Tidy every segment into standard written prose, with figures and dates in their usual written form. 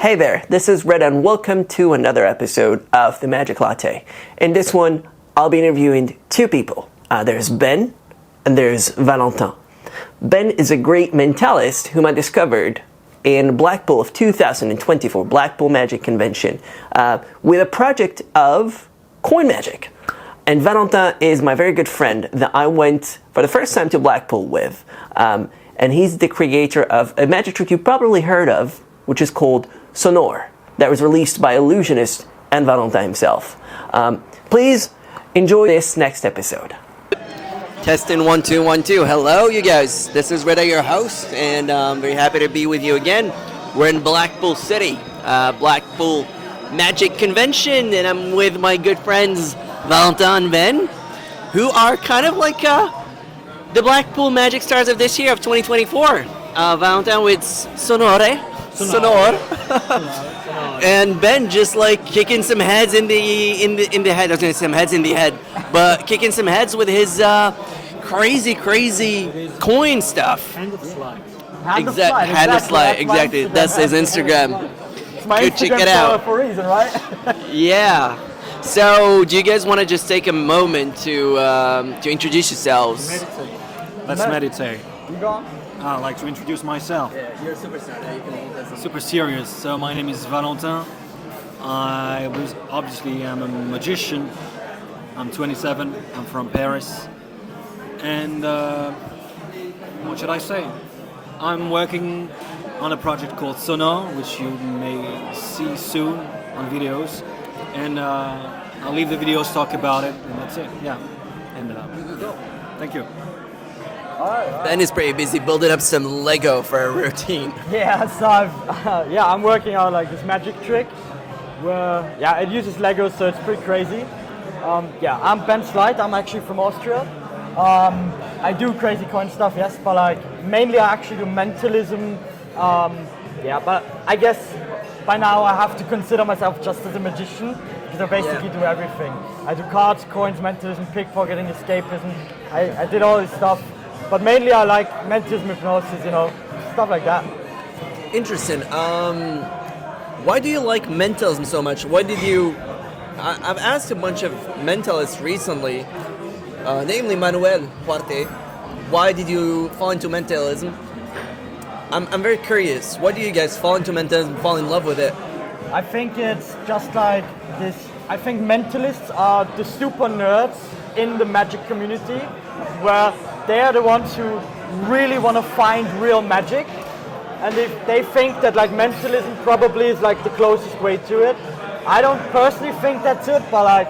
Hey there, this is Red and welcome to another episode of the Magic Latte. In this one, I'll be interviewing two people. There's Ben and there's Valentin. Ben is a great mentalist whom I discovered in Blackpool of 2024, Blackpool Magic Convention, with a project of coin magic. And Valentin is my very good friend that I went for the first time to Blackpool with. And he's the creator of a magic trick you probably heard of, which is called Sonore, that was released by Illusionist and Valentin himself. Please enjoy this next episode. Testing 1 2 1 2. Hello, you guys. This is Reda, your host, and I'm very happy to be with you again. We're in Blackpool City, Blackpool Magic Convention, and I'm with my good friends Valentin and Ben, who are kind of like the Blackpool Magic stars of this year of 2024. Valentin with Sonore. And Ben just like kicking some heads in the head. I was gonna say some heads in the head, but kicking some heads with his crazy coin stuff. Hand of slide. Hand of slide. Exactly. That's his Instagram. It's my Go Instagram check it out. for a reason, right? Yeah. So, do you guys want to just take a moment to introduce yourselves? Let's meditate. You go on. I'd like to introduce myself. Yeah, you're a superstar. Super serious. So my name is Valentin. I am a magician. I'm 27. I'm from Paris. And what should I say? I'm working on a project called Sonore, which you may see soon on videos. And I'll leave the videos talk about it, and that's it. Yeah. And thank you. All right. Ben is pretty busy building up some Lego for a routine. Yeah, so I'm working on like this magic trick where it uses Legos, so it's pretty crazy. I'm Ben Sleight. I'm actually from Austria. I do crazy coin stuff, yes, but like mainly I actually do mentalism. But I guess by now I have to consider myself just as a magician because I basically do everything. I do cards, coins, mentalism, pickpocketing, escapism. I did all this stuff. But mainly I like mentalism, hypnosis, stuff like that. Interesting. Why do you like mentalism so much? I've asked a bunch of mentalists recently, namely Manuel Huarte, why did you fall into mentalism? I'm very curious. Why do you guys fall into mentalism, fall in love with it? I think it's just like this. I think mentalists are the super nerds in the magic community where they're the ones who really want to find real magic, and they think that like mentalism probably is like the closest way to it. I don't personally think that's it, but like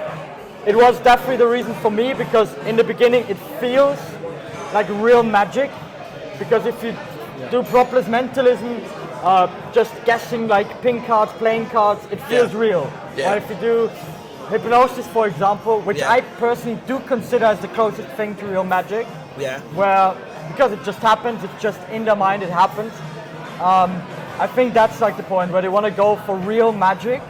it was definitely the reason for me because in the beginning it feels like real magic, because if you do proper mentalism, just guessing like pink cards, playing cards, it feels real. Yeah. Or if you do hypnosis, for example, which I personally do consider as the closest thing to real magic. Yeah. Where, because it just happens, it's just in their mind, it happens. I think that's like the point where they want to go for real magic.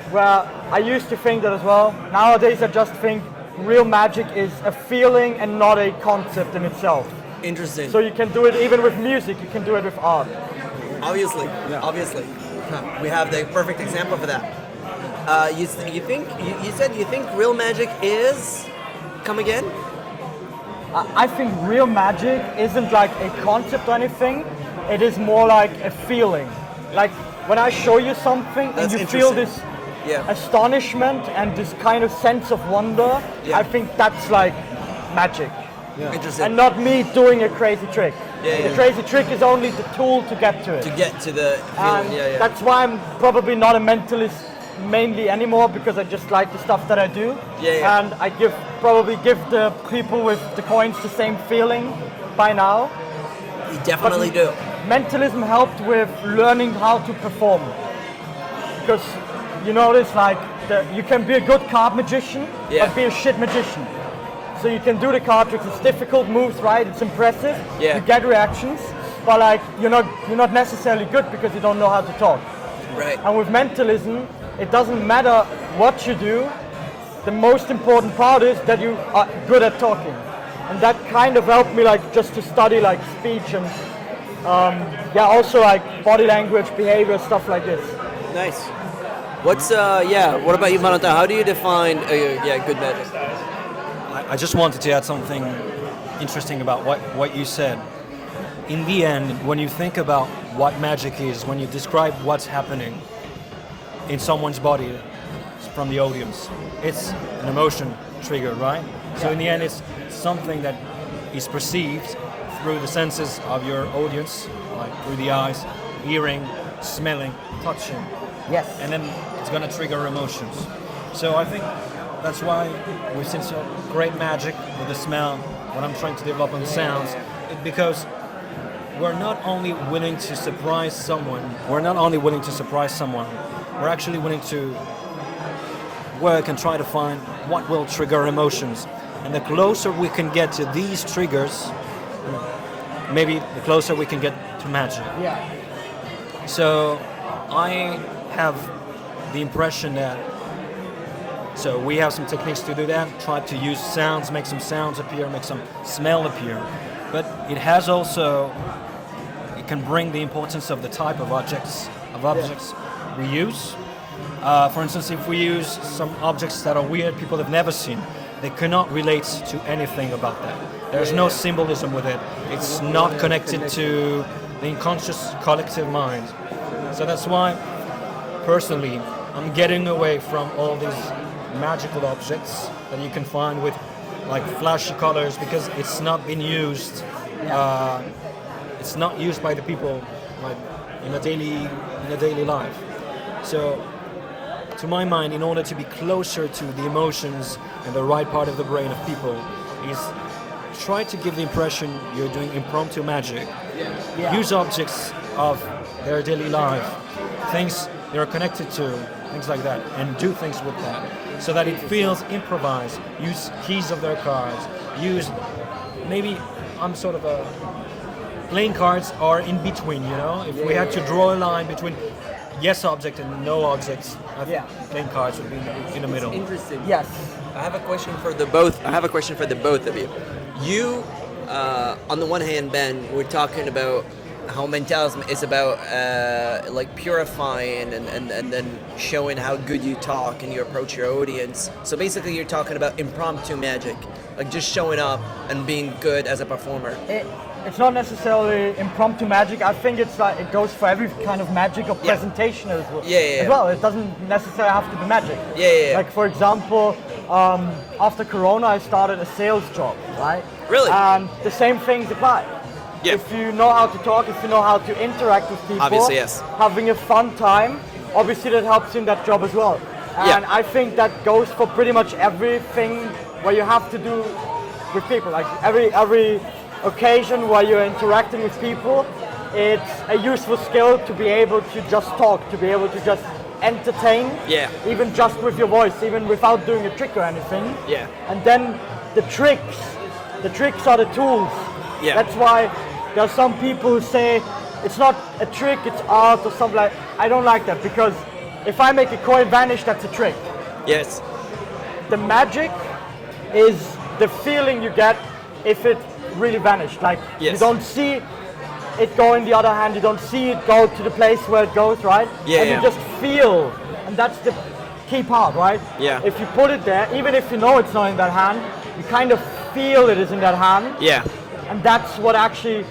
Where I used to think that as well. Nowadays, I just think real magic is a feeling and not a concept in itself. Interesting. So you can do it even with music, you can do it with art. Obviously. We have the perfect example for that. You said you think real magic is... Come again? I think real magic isn't like a concept or anything. It is more like a feeling. Like when I show you something and you feel this astonishment and this kind of sense of wonder, I think that's like magic. Yeah. Interesting. And not me doing a crazy trick. The crazy trick is only the tool to get to it. To get to the feeling, That's why I'm probably not a mentalist mainly anymore, because I just like the stuff that I do. And I probably give the people with the coins the same feeling by now. You definitely do. Mentalism helped with learning how to perform. Because you notice like you can be a good card magician, but be a shit magician. So you can do the card tricks, it's difficult moves, right? It's impressive. You get reactions, but like you're not necessarily good because you don't know how to talk. Right. And with mentalism, it doesn't matter what you do. The most important part is that you are good at talking. And that kind of helped me like just to study like speech and also like body language, behavior, stuff like this. Nice. What's what about you, Valentin? How do you define good magic? I just wanted to add something interesting about what you said. In the end, when you think about what magic is, when you describe what's happening in someone's body from the audience, it's an emotion trigger, right? So in the end, it's something that is perceived through the senses of your audience, like through the eyes, hearing, smelling, touching. Yes. And then it's going to trigger emotions. So I think that's why we've seen so great magic with the smell, what I'm trying to develop on the sounds, because we're not only willing to surprise someone, we're actually willing to work and try to find what will trigger emotions. And the closer we can get to these triggers, maybe the closer we can get to magic. Yeah. So I have the impression that, so we have some techniques to do that, try to use sounds, make some sounds appear, make some smell appear. But it has also, it can bring the importance of the type of objects we use. For instance, if we use some objects that are weird, people have never seen, they cannot relate to anything about that. There's no symbolism with it. It's not connected to the unconscious collective mind. So that's why, personally, I'm getting away from all these magical objects that you can find with like flashy colors, because it's not been used. It's not used by the people like in a daily life. So, to my mind, in order to be closer to the emotions and the right part of the brain of people, is try to give the impression you're doing impromptu magic. Use objects of their daily life, things they're connected to, things like that, and do things with that, so that it feels improvised. Use keys of their cards. Use, maybe I'm sort of a, playing cards are in between, you know? If we had to draw a line between yes object and no objects, I think playing cards would be in the middle. Interesting. Yes. I have a question for the both of you. You, on the one hand, Ben, we're talking about how mentalism is about like purifying and then showing how good you talk and you approach your audience. So basically you're talking about impromptu magic, like just showing up and being good as a performer. It's not necessarily impromptu magic. I think it's like it goes for every kind of magic or presentation as well. As well, it doesn't necessarily have to be magic. Like for example, after Corona, I started a sales job, right? Really? And the same things apply. Yeah. If you know how to talk, if you know how to interact with people, obviously, yes. Having a fun time, obviously that helps in that job as well. And I think that goes for pretty much everything where you have to do with people. Like every occasion where you're interacting with people, it's a useful skill to be able to just talk, to be able to just entertain, even just with your voice, even without doing a trick or anything. And then the tricks are the tools. That's why there are some people who say it's not a trick, it's art or something like. I don't like that, because if I make a coin vanish, that's a trick. Yes. The magic is the feeling you get if it really vanished. Like you don't see it go in the other hand, you don't see it go to the place where it goes, right? And you just feel, and that's the key part, right? If you put it there, even if you know it's not in that hand, you kind of feel it is in that hand. And that's what actually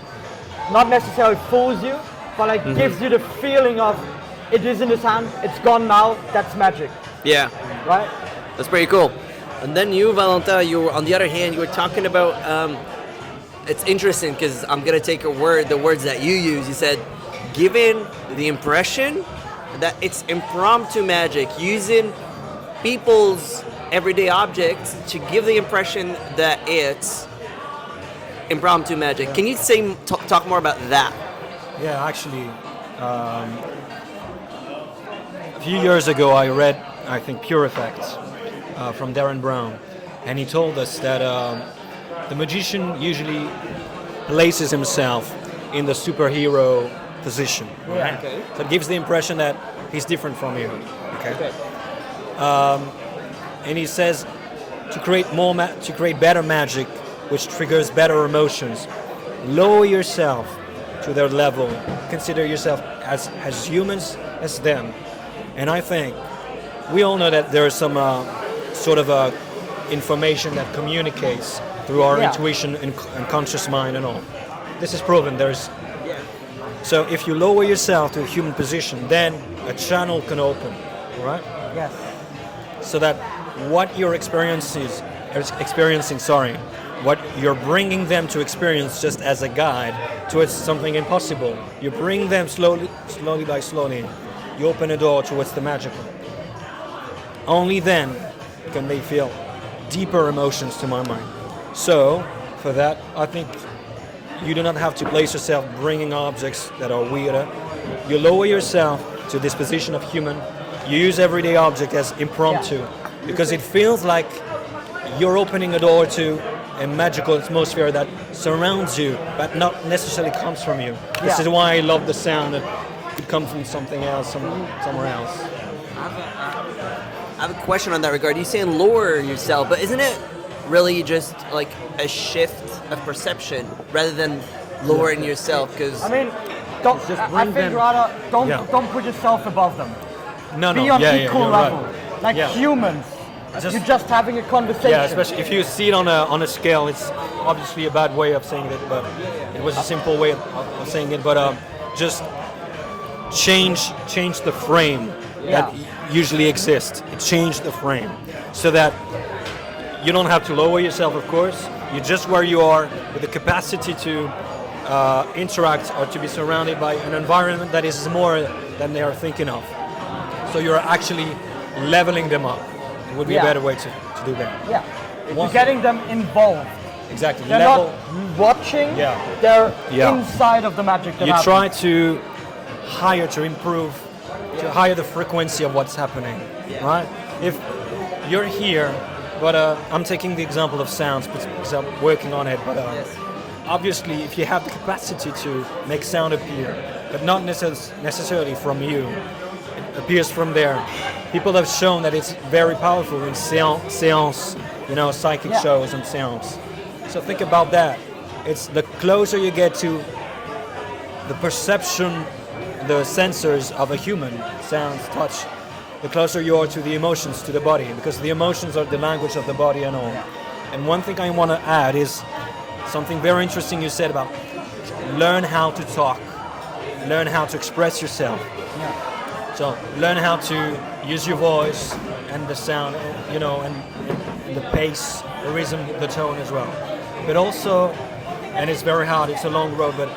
not necessarily fools you, but like gives you the feeling of it is in his hand, it's gone now, that's magic. Right? That's pretty cool. And then you, Valentin, you were, on the other hand, you were talking about, it's interesting because I'm going to take the words that you use. You said, giving the impression that it's impromptu magic, using people's everyday objects to give the impression that it's impromptu magic. Can you talk more about that? Yeah, actually, a few years ago I read, I think, Pure Effects from Darren Brown, and he told us that the magician usually places himself in the superhero position. Right? So it gives the impression that he's different from you. And he says to create better magic, which triggers better emotions, lower yourself to their level. Consider yourself as humans as them, And I think we all know that there is some sort of information that communicates through our intuition and conscious mind and all. This is proven. So if you lower yourself to a human position, then a channel can open, right? Yes. So that what you're experiencing, what you're bringing them to experience just as a guide towards something impossible, you bring them slowly by slowly, you open a door towards the magical. Only then can they feel deeper emotions, to my mind. So, for that, I think you do not have to place yourself bringing objects that are weirder. You lower yourself to this position of human. You use everyday object as impromptu because it feels like you're opening a door to a magical atmosphere that surrounds you, but not necessarily comes from you. This is why I love the sound that could come from something else, somewhere else. I have a question on that regard. You're saying lower yourself, but isn't it really just like a shift of perception rather than lowering yourself? Because I mean, don't put yourself above them. No, Be on equal level, right. like humans. You're just having a conversation. Yeah, especially if you see it on a scale, it's obviously a bad way of saying it, but it was a simple way of saying it. But just change the frame that usually exists. It changed the frame so that you don't have to lower yourself, of course. You're just where you are with the capacity to interact or to be surrounded by an environment that is more than they are thinking of. So you're actually leveling them up. It would be a better way to do that. Yeah. You're getting them involved. Exactly. They're not watching, they're inside of the magic that you happens. try to higher the frequency of what's happening, right? If you're here, but I'm taking the example of sounds because I'm working on it, but obviously if you have the capacity to make sound appear, but not necessarily from you, it appears from there. People have shown that it's very powerful in seance, psychic shows and seance. So think about that. It's the closer you get to the perception, the sensors of a human, sounds, touch, the closer you are to the emotions, to the body, because the emotions are the language of the body and all. And one thing I want to add is something very interesting you said about learn how to talk, learn how to express yourself. So learn how to use your voice and the sound, and the pace, the rhythm, the tone as well. But also, and it's very hard, it's a long road, but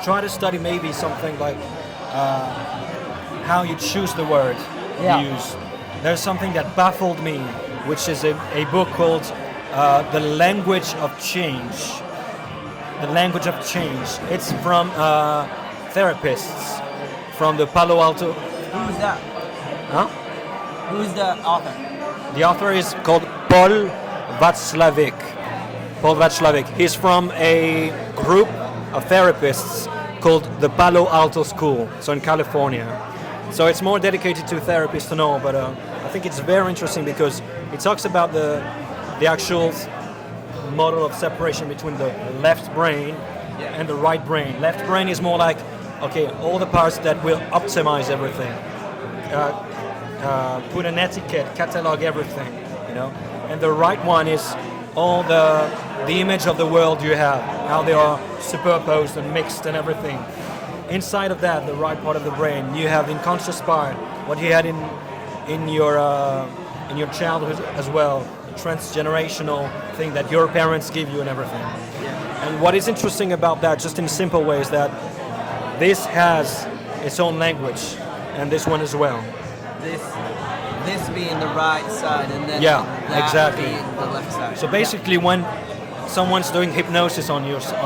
try to study maybe something like how you choose the word you use. There's something that baffled me, which is a book called The Language of Change. The Language of Change. It's from therapists from the Palo Alto. Who's that? Huh? Who's the author? The author is called Paul Václavic. Paul Václavic. He's from a group of therapists called the Palo Alto School, so in California. So it's more dedicated to therapists and all, but I think it's very interesting because it talks about the actual model of separation between the left brain and the right brain. Left brain is more like, okay, all the parts that will optimize everything, put an etiquette, catalog everything, and the right one is all the image of the world you have, how they are superposed and mixed and everything. Inside of that, the right part of the brain, you have the unconscious part, what you had in your childhood as well, the transgenerational thing that your parents give you and everything. And what is interesting about that, just in a simple way, is that this has its own language, and this one as well. This being the right side, and then that exactly. being the left side. So basically, when someone's doing hypnosis on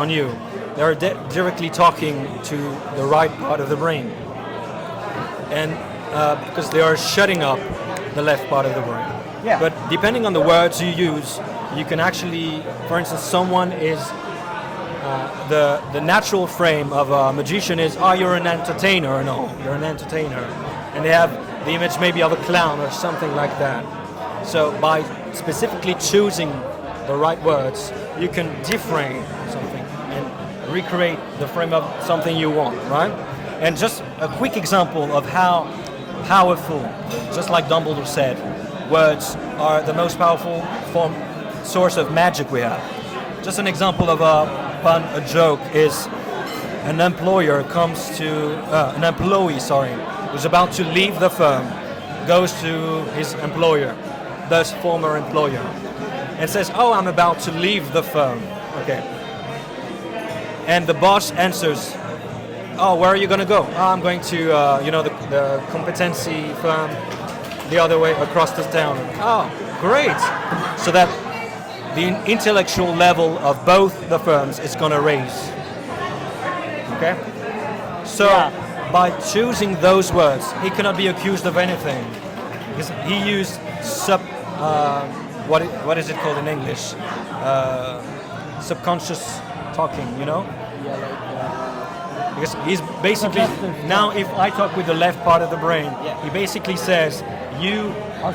you, they're directly talking to the right part of the brain, and because they are shutting up the left part of the brain. Yeah. But depending on the words you use, you can actually, for instance, someone is the natural frame of a magician is, you're an entertainer. No, you're an entertainer, and they have the image maybe of a clown or something like that. So by specifically choosing the right words, you can deframe something and recreate the frame of something you want, right? And just a quick example of how powerful, just like Dumbledore said, words are the most powerful source of magic we have. Just an example of a pun, a joke is an employee, who's about to leave the firm, goes to his employer, thus former employer, and says, "Oh, I'm about to leave the firm." Okay. And the boss answers, "Oh, where are you going to go?" "Oh, I'm going to, the competency firm the other way across the town." "Oh, great." So that the intellectual level of both the firms is going to raise. Okay? So by choosing those words, he cannot be accused of anything. Because he used what is it called in English? Subconscious talking, you know? Because he's basically, now if I talk with the left part of the brain, he basically says, you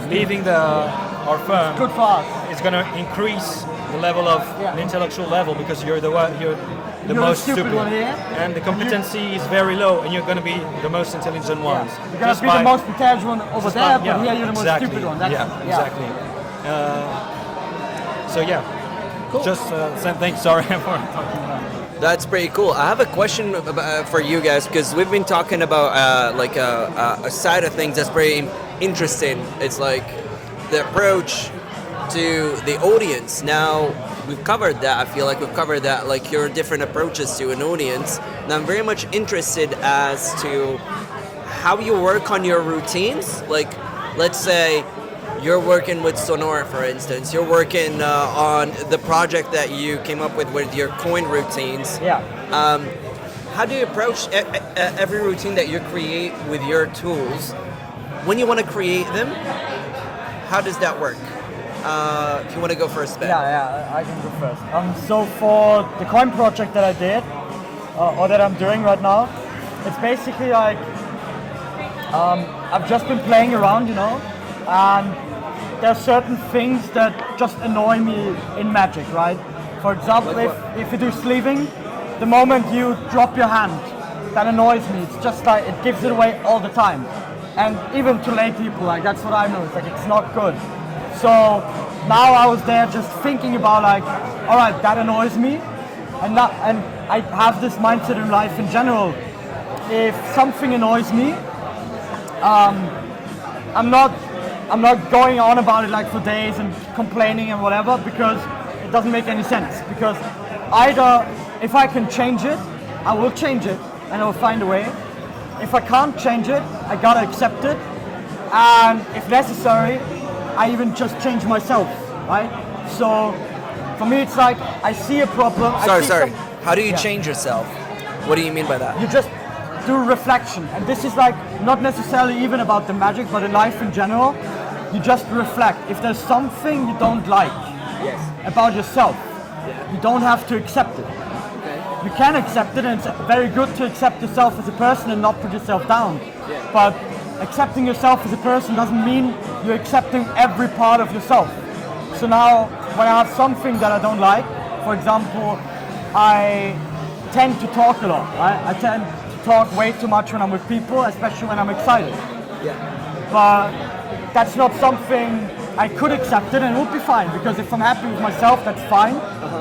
leaving our firm Good for us. is going to increase the level of the intellectual level because you're the most stupid one here. and the competency is very low and you're going to be the most intelligent ones. You're going to be the most intelligent one over there, but here you're the most stupid one. Exactly. So yeah, cool. Just same thing. Sorry for talking about it. That's pretty cool. I have a question for you guys because we've been talking about a side of things that's very interesting. It's like the approach to the audience. Now we've covered that. I feel like we've covered that, like your different approaches to an audience. And I'm very much interested as to how you work on your routines. Like, let's say you're working with Sonore, for instance. You're working on the project that you came up with your coin routines. Yeah. How do you approach every routine that you create with your tools? When you want to create them, how does that work? If you want to go first, Ben. Yeah, I can go first. So for the coin project that I did, or that I'm doing right now, it's basically like I've just been playing around, and there are certain things that just annoy me in Magic, right? For example, if you do sleeving, the moment you drop your hand, that annoys me. It's just like it gives it away all the time, and even to lay people, like that's what I know. It's like it's not good. So now I was there just thinking about like, all right, that annoys me, and I have this mindset in life in general. If something annoys me, I'm not going on about it like for days and complaining and whatever, because it doesn't make any sense. Because either if I can change it, I will change it and I will find a way. If I can't change it, I gotta accept it, and if necessary, I even just change myself, right? So for me, it's like I see a problem. Sorry. How do you change yourself? What do you mean by that? You just do reflection, and this is like not necessarily even about the magic, but in life in general. You just reflect. If there's something you don't like about yourself, you don't have to accept it. Okay. You can accept it, and it's very good to accept yourself as a person and not put yourself down. But accepting yourself as a person doesn't mean you're accepting every part of yourself. So now, when I have something that I don't like, for example, I tend to talk a lot, right? I tend to talk way too much when I'm with people, especially when I'm excited. But that's not something I could accept it, and it would be fine, because if I'm happy with myself, that's fine.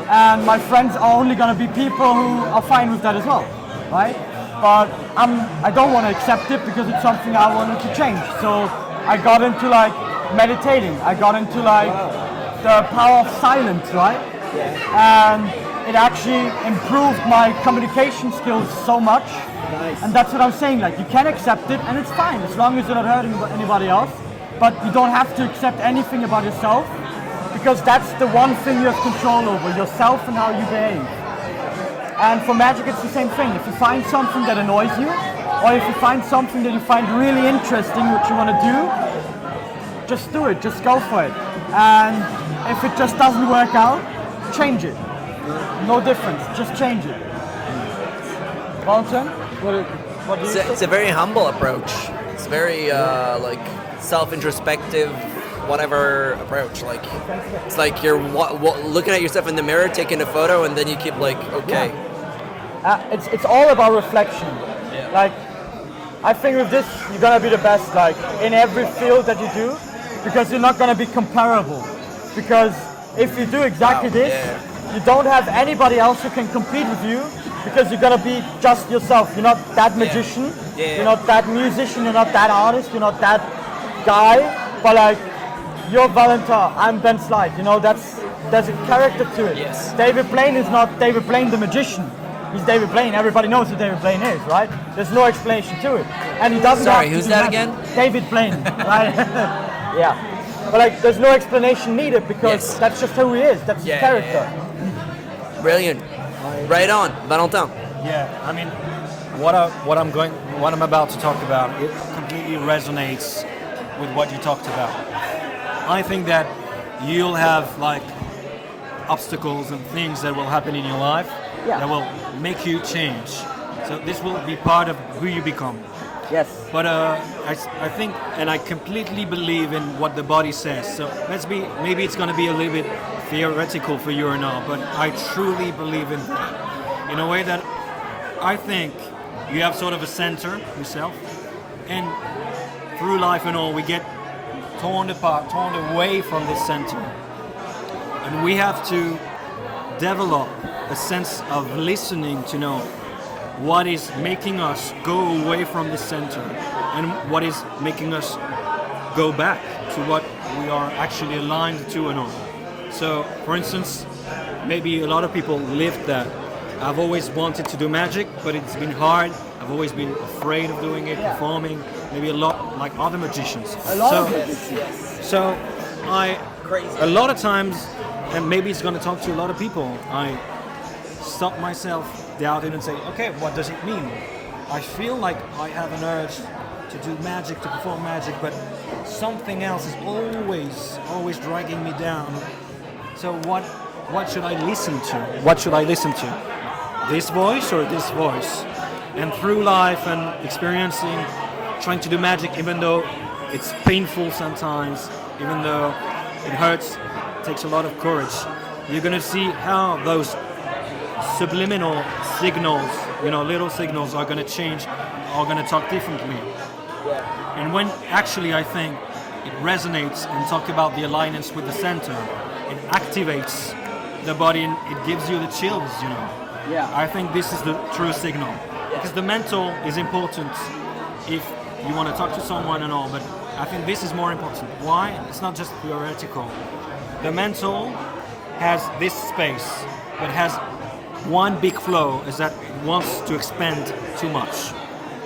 And my friends are only going to be people who are fine with that as well, right? But I don't want to accept it because it's something I wanted to change. So I got into like meditating. I got into like the power of silence, right? And it actually improved my communication skills so much. And that's what I'm saying. Like, you can accept it, and it's fine as long as you're not hurting anybody else. But you don't have to accept anything about yourself, because that's the one thing you have control over, yourself and how you behave. And for Magic, it's the same thing. If you find something that annoys you, or if you find something that you find really interesting, what you want to do, just do it, just go for it. And if it just doesn't work out, change it. No difference, just change it. Valentin, what do you think? It's a very humble approach. It's very like self-introspective, whatever approach. Like, it's like you're looking at yourself in the mirror, taking a photo, and then you keep like, okay. It's all about reflection. Like, I think with this, you're gonna be the best, like in every field that you do, because you're not gonna be comparable. Because if you do exactly this, you don't have anybody else who can compete with you, because you're gonna be just yourself. You're not that magician, you're not that musician, you're not that artist, you're not that guy, but like, you're Valentin, I'm Ben Slide. You know, there's a character to it. Yes. David Blaine is not David Blaine the magician. He's David Blaine. Everybody knows who David Blaine is, right? There's no explanation to it. And he doesn't Sorry, have to who's do that magic. again? David Blaine, right? Yeah. But like, there's no explanation needed, because that's just who he is. That's his character. Brilliant. Right on, Valentin. Yeah, I mean, what I'm about to talk about, it completely resonates with what you talked about. I think that you'll have like obstacles and things that will happen in your life that will make you change. So this will be part of who you become. Yes. But I think, and I completely believe in what the body says. So maybe it's going to be a little bit theoretical for you or not, but I truly believe in that. In a way that I think you have sort of a center yourself, and through life and all, we get torn apart, torn away from this center. And we have to develop a sense of listening to know what is making us go away from the center and what is making us go back to what we are actually aligned to and all. So, for instance, maybe a lot of people live that. I've always wanted to do magic, but it's been hard. I've always been afraid of doing it, performing, maybe a lot like other magicians. A lot of it. So a lot of times, and maybe it's going to talk to a lot of people, I stop myself, doubting and say, okay, what does it mean? I feel like I have an urge to do magic, to perform magic, but something else is always dragging me down. So what should I listen to? What should I listen to? This voice or this voice? And through life and experiencing, trying to do magic, even though it's painful sometimes, even though it hurts, it takes a lot of courage, you're gonna see how those subliminal signals, little signals are gonna change, are gonna talk differently. And when actually I think it resonates and talk about the alignments with the center, it activates the body and it gives you the chills, Yeah. I think this is the true signal. Because the mental is important if you want to talk to someone and all, but I think this is more important. Why? It's not just theoretical. The mental has this space, but has one big flow, is that it wants to expand too much.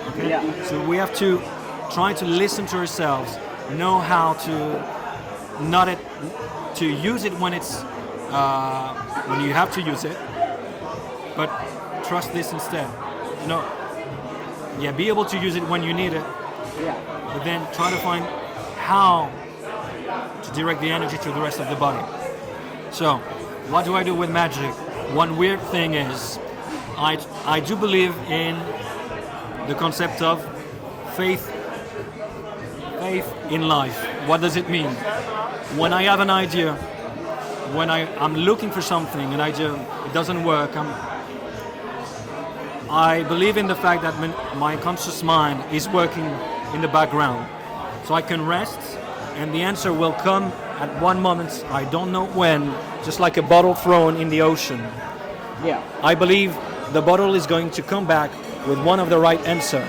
Okay? Yeah. So we have to try to listen to ourselves, know how to use it when it's when you have to use it, but trust this instead. Be able to use it when you need it, but then try to find how to direct the energy to the rest of the body. So, what do I do with magic? One weird thing is, I do believe in the concept of faith in life. What does it mean? When I have an idea, when I'm looking for something and it doesn't work, I believe in the fact that my conscious mind is working in the background. So I can rest and the answer will come at one moment, I don't know when, just like a bottle thrown in the ocean. Yeah. I believe the bottle is going to come back with one of the right answer.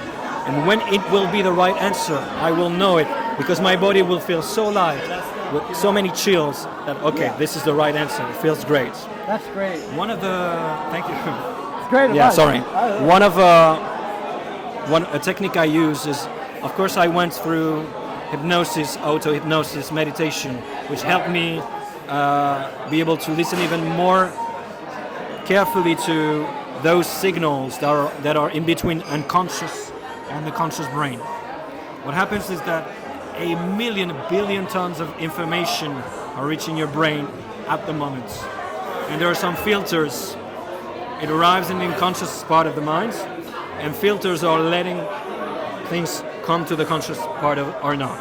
And when it will be the right answer, I will know it because my body will feel so light with so many chills that, this is the right answer. It feels great. That's great. Thank you. Great. Yeah, sorry. A technique I use is, of course, I went through hypnosis, auto-hypnosis, meditation, which helped me be able to listen even more carefully to those signals that are in between unconscious and the conscious brain. What happens is that a billion tons of information are reaching your brain at the moment. And there are some filters. It arrives in the unconscious part of the mind, and filters are letting things come to the conscious part of or not.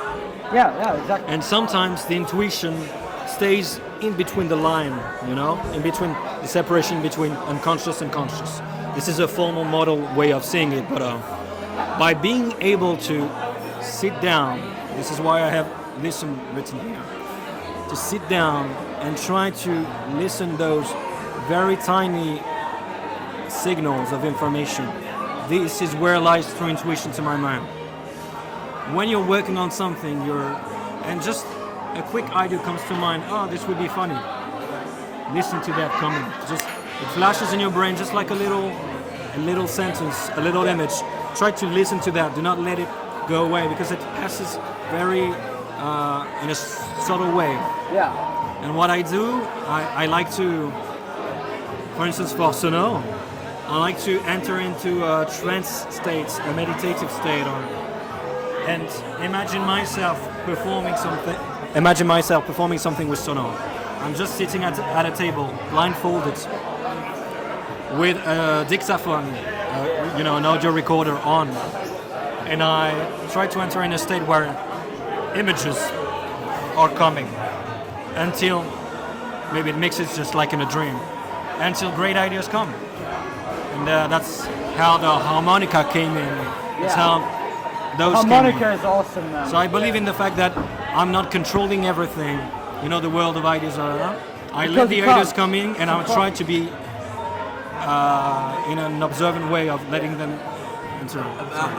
Yeah, exactly. And sometimes the intuition stays in between the line, in between the separation between unconscious and conscious. This is a formal model way of seeing it, but by being able to sit down, this is why I have listen written here, to sit down and try to listen those very tiny signals of information. This is where lies true intuition to my mind. When you're working on something, and just a quick idea comes to mind, oh, this would be funny. Listen to that coming. Just it flashes in your brain just like a little sentence, a little image. Try to listen to that. Do not let it go away because it passes very in a subtle way. Yeah. And what I do, I like to, for instance, for Sonore, I like to enter into a trance state, a meditative state, and imagine myself performing something with Sonore. I'm just sitting at a table, blindfolded, with a dictaphone, an audio recorder on, and I try to enter in a state where images are coming until maybe it mixes just like in a dream, until great ideas come. And that's how the harmonica came in. That's how those Harmonica came in. is awesome, man. So I believe in the fact that I'm not controlling everything. You know, the world of ideas are. I let the ideas come in, and I try to be in an observant way of letting them enter.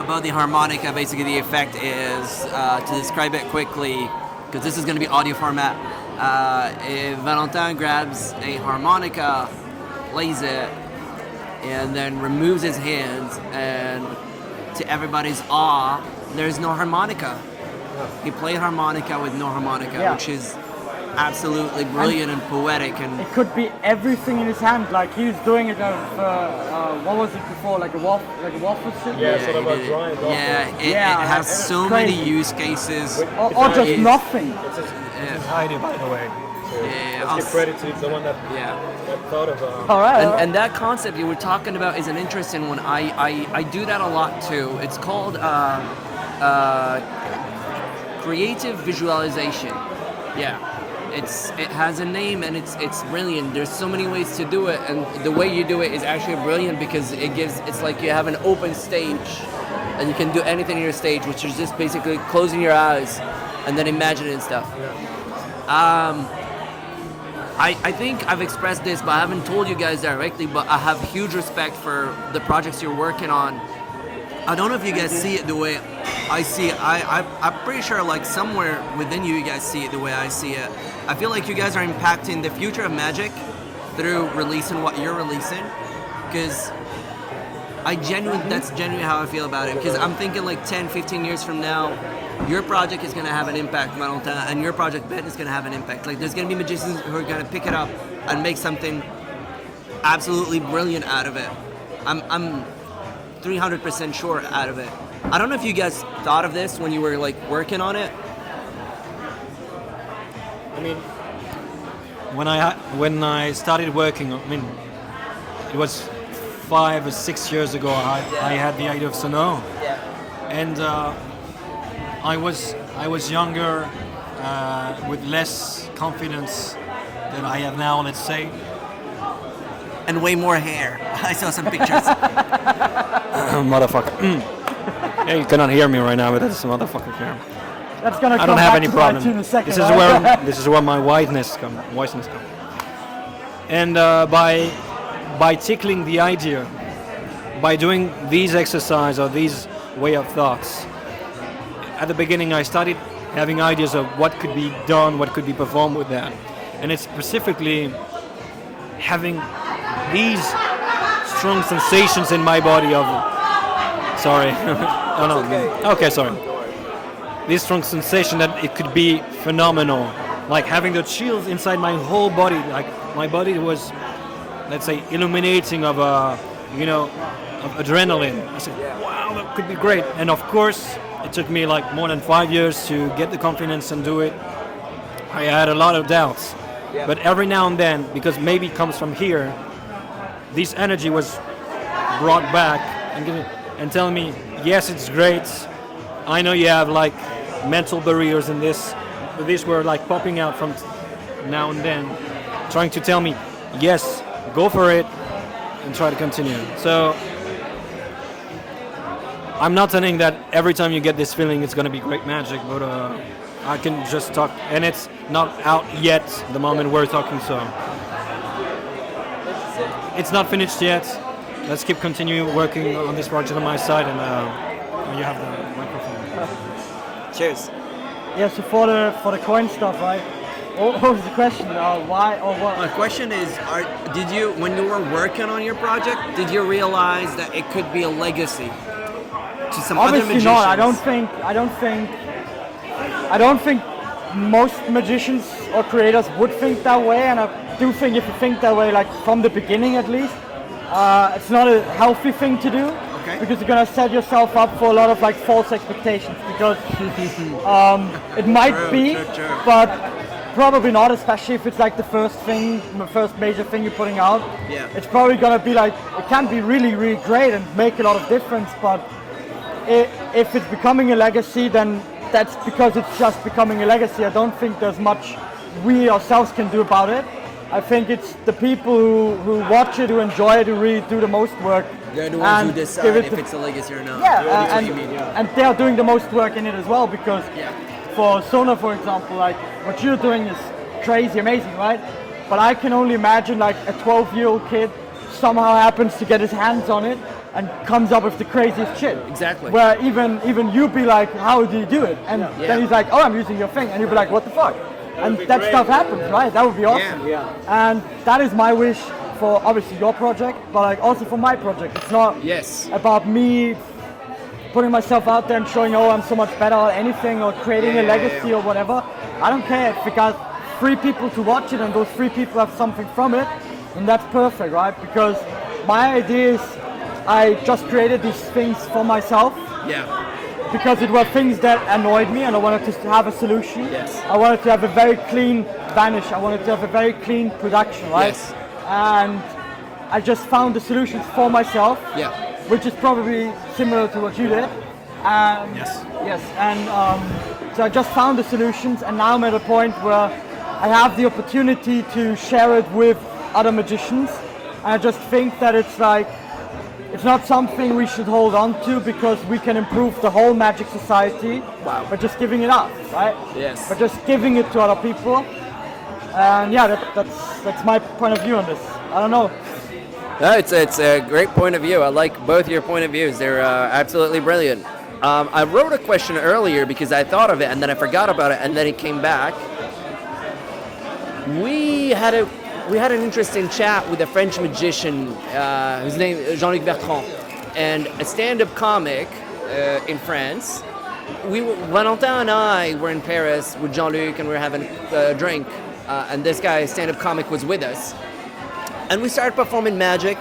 About the harmonica, basically the effect is, to describe it quickly, because this is going to be audio format, if Valentin grabs a harmonica, plays it, and then removes his hands, and to everybody's awe, there's no harmonica. He played harmonica with no harmonica, which is absolutely brilliant and poetic. And it could be everything in his hand, like he was doing it of what was it before, like a waffle soup? Yeah, sort of a drawing. it has so many use cases. Or just nothing. It's his idea, by the way. Yeah, Let's give credit to the one that thought of. All right. And that concept you were talking about is an interesting one. I do that a lot too. It's called creative visualization. Yeah. It has a name and it's brilliant. There's so many ways to do it, and the way you do it is actually brilliant because it's like you have an open stage and you can do anything in your stage, which is just basically closing your eyes and then imagining stuff. I think I've expressed this, but I haven't told you guys directly, but I have huge respect for the projects you're working on. I don't know if you guys see it the way I see it. I'm pretty sure like somewhere within you guys see it the way I see it. I feel like you guys are impacting the future of Magic through releasing what you're releasing, because that's genuinely how I feel about it, because I'm thinking like 10, 15 years from now, your project is going to have an impact, Valentin, and your project, Ben, is going to have an impact. Like, there's going to be magicians who are going to pick it up and make something absolutely brilliant out of it. I'm 300% sure out of it. I don't know if you guys thought of this when you were like working on it. I mean, when I started working, I mean, it was 5 or 6 years ago. I had the idea of Sonore, and I was younger, with less confidence than I have now, let's say. And way more hair. I saw some pictures. Motherfucker. Yeah, you cannot hear me right now, but that's a motherfucker hair. That's gonna I don't have any problem. In a second, This is where my whiteness comes. And by tickling the idea, by doing these exercises or these way of thoughts, at the beginning I started having ideas of what could be done, what could be performed with that, and it's specifically having these strong sensations in my body of. Sorry. Oh no. Okay, sorry. This strong sensation that it could be phenomenal, like having the chills inside my whole body, like my body was, let's say, illuminating of of adrenaline. I said, wow, that could be great. And of course, it took me like more than 5 years to get the confidence and do it. I had a lot of doubts, but every now and then, because maybe it comes from here, this energy was brought back and telling me, yes, it's great. I know you have like mental barriers in this, but these were like popping out from now and then, trying to tell me, yes, go for it, and try to continue. So I'm not saying that every time you get this feeling it's going to be great magic, but I can just talk, and it's not out yet the moment we're talking, so it's not finished yet. Let's keep continuing working on this project on my side, and you have the microphone. Cheers. Yeah, so for the coin stuff, right? What was the question? Why or what? My question is, did you, when you were working on your project, did you realize that it could be a legacy to some other Obviously magicians? not. I don't think most magicians or creators would think that way, and I do think if you think that way, like from the beginning at least, it's not a healthy thing to do. Okay. Because you're gonna set yourself up for a lot of like false expectations. Because it might be, True. but probably not. Especially if it's like the first major thing you're putting out. Yeah. It's probably gonna be like, it can be really, really great and make a lot of difference. But if it's becoming a legacy, then that's because it's just becoming a legacy. I don't think there's much we ourselves can do about it. I think it's the people who watch it, who enjoy it, who really do the most work. They're the ones who and decide give it if the- it's a legacy or not. Yeah, That's what you mean, yeah. and they are doing the most work in it as well, because for Sonore, for example, like what you're doing is crazy, amazing, right? But I can only imagine like a 12-year-old kid somehow happens to get his hands on it and comes up with the craziest shit. Exactly. Where even you be like, how do you do it? And then he's like, oh, I'm using your thing, and you'll be like, what the fuck? And that stuff happens, right? That would be awesome. Yeah. And that is my wish for obviously your project, but like also for my project. It's not Yes. about me putting myself out there and showing, oh, I'm so much better at anything, or creating a legacy or whatever. I don't care. If we got 3 people to watch it and those 3 people have something from it, then that's perfect, right? Because my idea is I just created these things for myself. Yeah. Because it were things that annoyed me, and I wanted to have a solution. Yes. I wanted to have a very clean vanish. I wanted to have a very clean production, right? Yes. And I just found the solutions for myself. Yeah. Which is probably similar to what you did. Yes. And so I just found the solutions, and now I'm at a point where I have the opportunity to share it with other magicians. And I just think that it's like, it's not something we should hold on to, because we can improve the whole magic society by just giving it up, right? Yes. By just giving it to other people. And yeah, that's my point of view on this. I don't know. No, it's a great point of view. I like both your point of views. They're absolutely brilliant. I wrote a question earlier because I thought of it and then I forgot about it, and then it came back. We had an interesting chat with a French magician whose name is Jean-Luc Bertrand, and a stand-up comic in France. Valentin and I were in Paris with Jean-Luc, and we were having a drink, and this guy, stand-up comic, was with us. And we started performing magic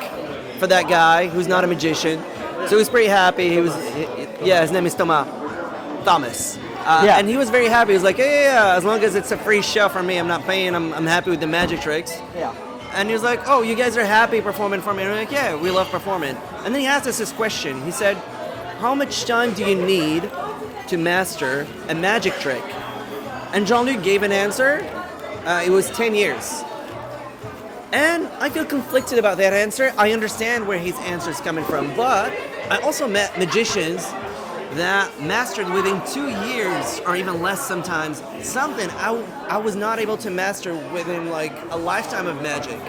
for that guy who's not a magician. So he was pretty happy. His name is Thomas. And he was very happy. He was like, yeah, as long as it's a free show for me, I'm not paying, I'm happy with the magic tricks. Yeah. And he was like, oh, you guys are happy performing for me? And we're like, yeah, we love performing. And then he asked us this question. He said, how much time do you need to master a magic trick? And Jean-Luc gave an answer. It was 10 years. And I feel conflicted about that answer. I understand where his answer is coming from, but I also met magicians that mastered within 2 years, or even less sometimes, something I was not able to master within like a lifetime of magic,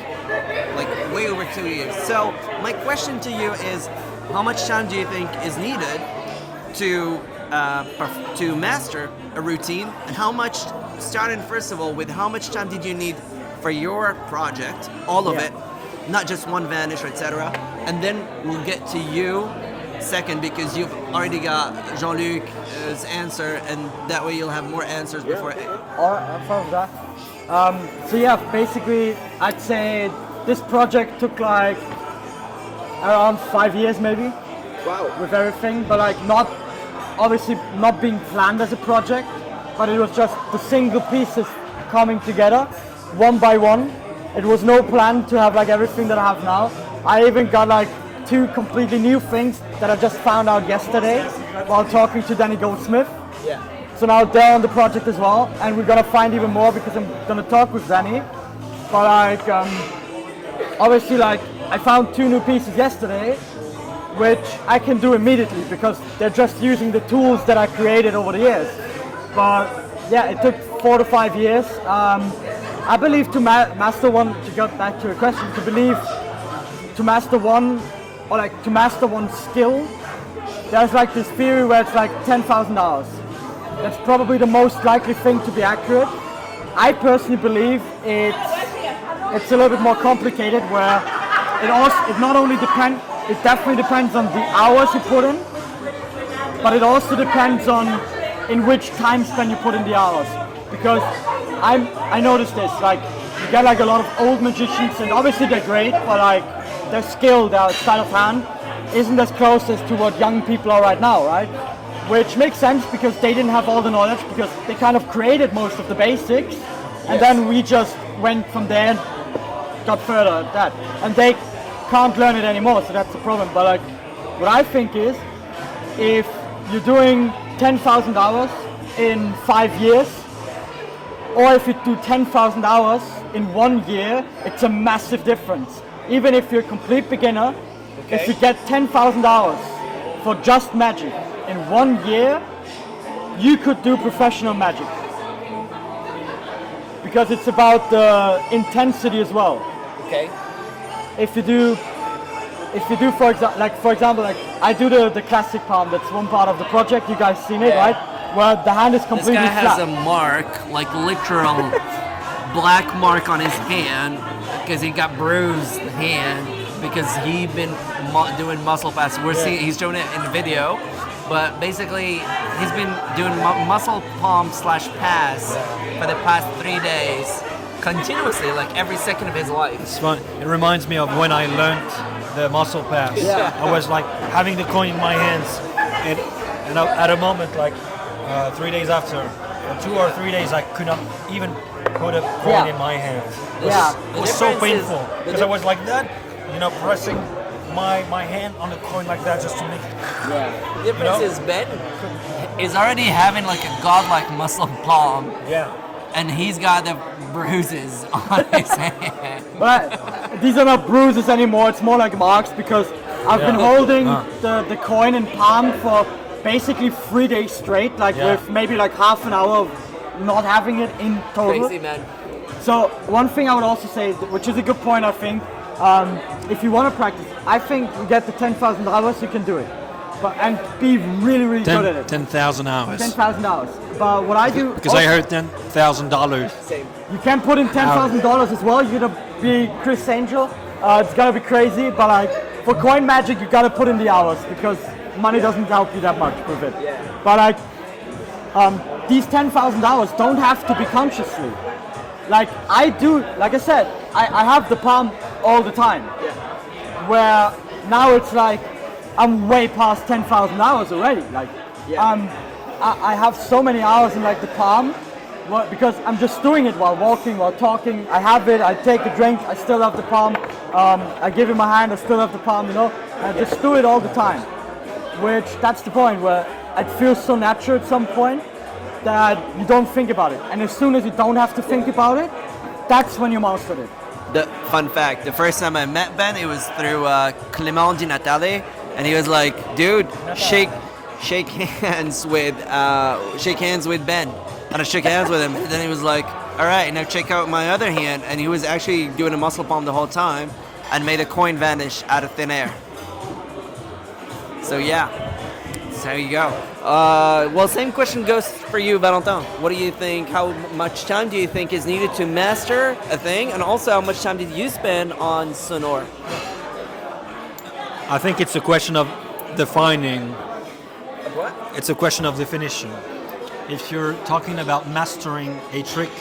like way over 2 years. So my question to you is, how much time do you think is needed to master a routine, and how much, starting first of all with how much time did you need for your project, all of it, not just one vanish, etc. And then we'll get to you second, because you've already got Jean-Luc's answer, and that way you'll have more answers before. I'm fine with that. So yeah, basically, I'd say this project took like around 5 years maybe. Wow. With everything, but like obviously not being planned as a project, but it was just the single pieces coming together, one by one. It was no plan to have like everything that I have now. I even got like 2 completely new things that I just found out yesterday while talking to Danny Goldsmith. Yeah. So now they're on the project as well, and we're gonna find even more because I'm gonna talk with Danny. But like, obviously, like I found 2 new pieces yesterday, which I can do immediately because they're just using the tools that I created over the years. But yeah, it took 4 to 5 years. I believe to master one, to get back to your question, to master one, or like to master one skill, there's like this theory where it's like 10,000 hours. That's probably the most likely thing to be accurate. I personally believe it's a little bit more complicated, where it not only depends, it definitely depends on the hours you put in, but it also depends on in which time span you put in the hours. Because I noticed this, like you get like a lot of old magicians, and obviously they're great, but like their skill, their style of hand isn't as close as to what young people are right now, right? Which makes sense because they didn't have all the knowledge, because they kind of created most of the basics, and then we just went from there and got further at that. And they can't learn it anymore, so that's the problem. But like, what I think is, if you're doing 10,000 hours in 5 years, or if you do 10,000 hours in 1 year, it's a massive difference. Even if you're a complete beginner, if you get 10,000 hours for just magic in 1 year, you could do professional magic. Because it's about the intensity as well. Okay. If you do for example, like I do the classic palm, that's one part of the project, you guys seen it, right? Where the hand is completely This guy flat. has a mark, like literal black mark on his hand, because he got bruised hand because he been doing muscle pass. He's showing it in the video, but basically he's been doing muscle palm / pass for the past 3 days, continuously, like every second of his life. It's fun. It reminds me of when I learned the muscle pass. Yeah. I was like having the coin in my hands, and at a moment, like 3 days after, or 2 or 3 days, I could not even put a coin in my hands. It was so painful because I was like that, pressing my hand on the coin like that just to make. The difference is Ben is already having like a godlike muscle palm. Yeah. And he's got the bruises on his hand. But these are not bruises anymore, it's more like marks, because I've been holding the coin in palm for basically 3 days straight, like with maybe like half an hour of not having it in total. Crazy, man. So one thing I would also say, which is a good point, I think, if you want to practice, I think you get the 10,000 hours, you can do it. And be really, really good at it. 10,000 hours. 10,000 hours. But what I do... Because I heard $10,000. Same. You can put in $10,000 as well. You're gonna be Chris Angel. It's gonna be crazy, but like for coin magic, you gotta put in the hours, because money doesn't help you that much with it. Yeah. But like these 10,000 hours don't have to be consciously. Like I do, like I said, I have the palm all the time. Yeah. Where now it's like I'm way past 10,000 hours already. Like I have so many hours in like the palm, because I'm just doing it while walking, while talking. I have it, I take a drink, I still have the palm. I give it my hand, I still have the palm, I just do it all the time. Which, that's the point where it feels so natural at some point that you don't think about it. And as soon as you don't have to think about it, that's when you mastered it. The fun fact: the first time I met Ben, it was through Clément Di Natale, and he was like, "Dude, shake hands with Ben." And I shook hands with him, and then he was like, "All right, now check out my other hand." And he was actually doing a muscle palm the whole time, and made a coin vanish out of thin air. So yeah, that's how you go. Well, same question goes for you, Valentin. What do you think? How much time do you think is needed to master a thing? And also, how much time did you spend on Sonore? I think it's a question of defining. What? It's a question of definition. If you're talking about mastering a trick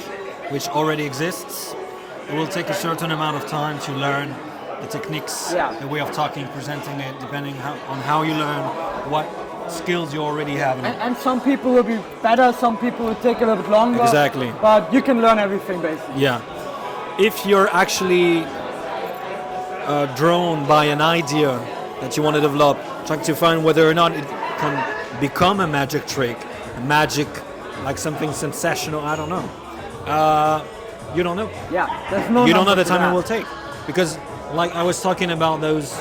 which already exists, it will take a certain amount of time to learn the techniques, the way of talking, presenting it, depending on how you learn, what skills you already have. And some people will be better, some people will take a little bit longer. Exactly. But you can learn everything basically. Yeah. If you're actually drawn by an idea that you want to develop, trying to find whether or not it can become a magic trick, a magic, like something sensational, I don't know. You don't know. Yeah, there's no. You don't know the time it will take, because like I was talking about those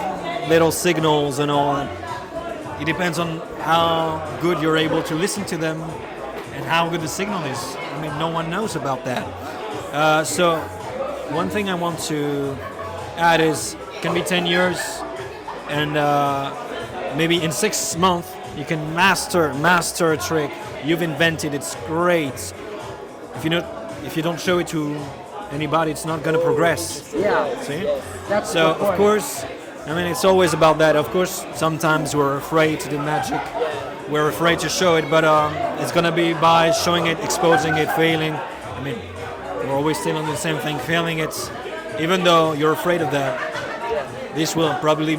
little signals and all. And it depends on how good you're able to listen to them and how good the signal is. I mean, no one knows about that. So one thing I want to add is it can be 10 years and maybe in 6 months you can master a trick you've invented. It's great. If you don't show it to anybody, it's not going to progress. Yeah. See? That's So the point. of course, I mean, it's always about that. Of course, sometimes we're afraid to do magic. We're afraid to show it, but it's going to be by showing it, exposing it, failing. I mean, we're always still on the same thing, failing it. Even though you're afraid of that, this will probably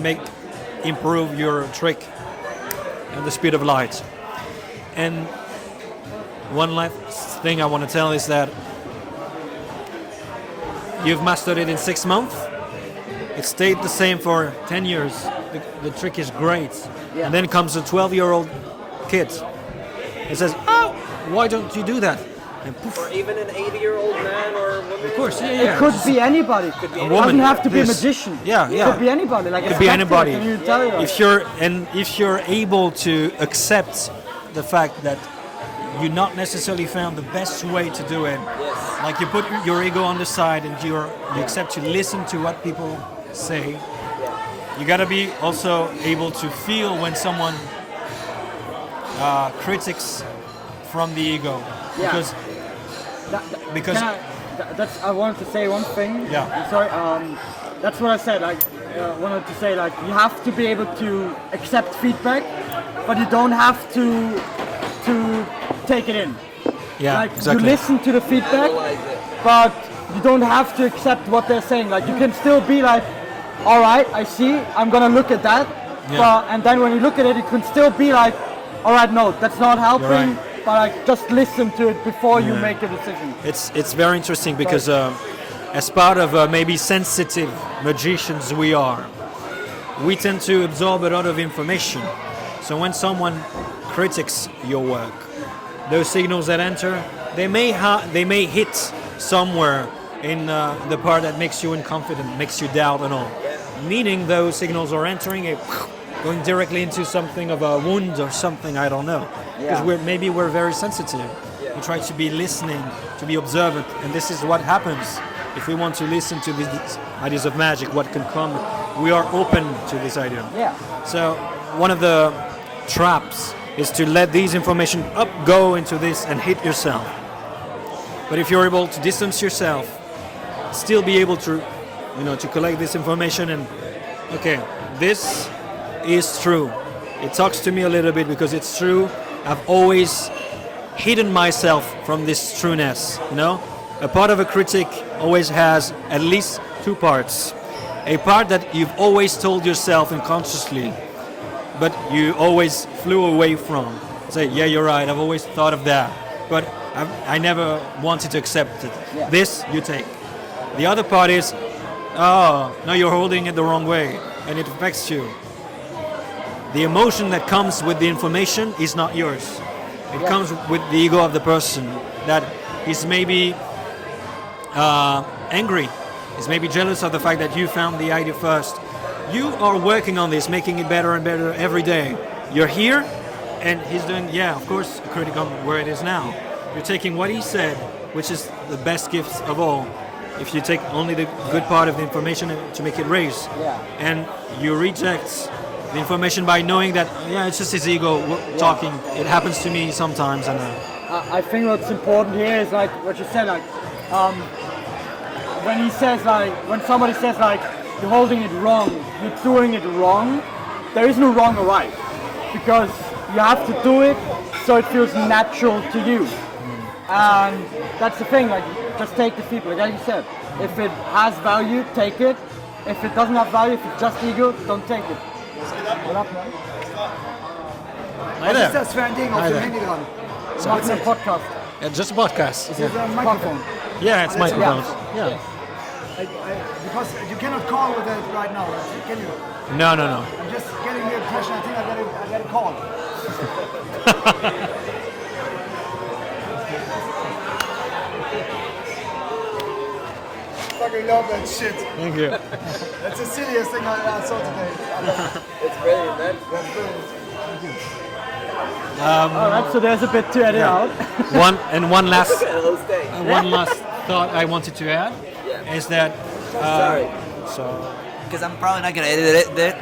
improve your trick at the speed of light. And one last thing I want to tell is that you've mastered it in 6 months. It stayed the same for 10 years. The trick is great. Yeah. And then comes a 12-year-old kid and says, "Oh, why don't you do that?" And poof. Or even an 80-year-old man or woman. Of course, It yeah. could be anybody. A It woman, doesn't have to be a this. magician. Yeah, It yeah. could be anybody. Like Could a be skeptic, anybody. can you tell you? If you're able to accept the fact that you not necessarily found the best way to do it, like you put your ego on the side and you accept to listen to what people say, you gotta be also able to feel when someone critiques from the ego, Yeah. because I wanted to say one thing. Yeah. I'm sorry. That's what I said. Like, wanted to say like you have to be able to accept feedback, but you don't have to take it in. yeah, Like exactly. you listen to the feedback, but you don't have to accept what they're saying. Like you can still be like, all right, I see. I'm gonna look at that. Yeah. And then when you look at it, you can still be like, all right, no, that's not helping. right. But like just listen to it before you make a decision. It's very interesting because as part of maybe sensitive magicians we tend to absorb a lot of information. So when someone critiques your work, those signals that enter, they may hit somewhere in the part that makes you unconfident, makes you doubt and all. Meaning those signals are entering going directly into something of a wound or something, I don't know. Because we're very sensitive. We try to be listening, to be observant, and this is what happens. If we want to listen to these ideas of magic, what can come, we are open to this idea. Yeah. So one of the traps is to let these information go into this and hit yourself. But if you're able to distance yourself, still be able to, to collect this information and, okay, this is true. It talks to me a little bit because it's true. I've always hidden myself from this trueness, A part of a critic always has at least two parts. A part that you've always told yourself unconsciously, but you always flew away from. Say, yeah, you're right, I've always thought of that, but I never wanted to accept it. Yeah. This you take. The other part is, oh, no, you're holding it the wrong way, and it affects you. The emotion that comes with the information is not yours. It comes with the ego of the person that is maybe angry, is maybe jealous of the fact that you found the idea first. You are working on this, making it better and better every day. You're here, and he's doing, of course, a critic on where it is now. You're taking what he said, which is the best gift of all. If you take only the good part of the information to make it raise, and you reject the information by knowing that, it's just his ego talking. It happens to me sometimes. And I think what's important here is like what you said, like when somebody says like you're holding it wrong, you're doing it wrong, there is no wrong or right, because you have to do it so it feels natural to you. And that's the thing, like just take the feedback, like you said. If it has value, take it. If it doesn't have value, if it's just ego, don't take it. What up, man? Hi Was there. ist das für ein Ding auf dem Handy dran? Wir machen einen Podcast. Just a podcast. Is it a microphone? Yeah, it's microphones. Yeah. Because you cannot call with it right now, can you? No. I'm just getting the impression. I think I got a call. fucking love that shit. Thank you. That's the silliest thing I saw today. It's brilliant, man. That's brilliant. Alright, so there's a bit to edit out. One last Hello, stay. one last thought I wanted to add is that Sorry. so Because I'm probably not going to edit it.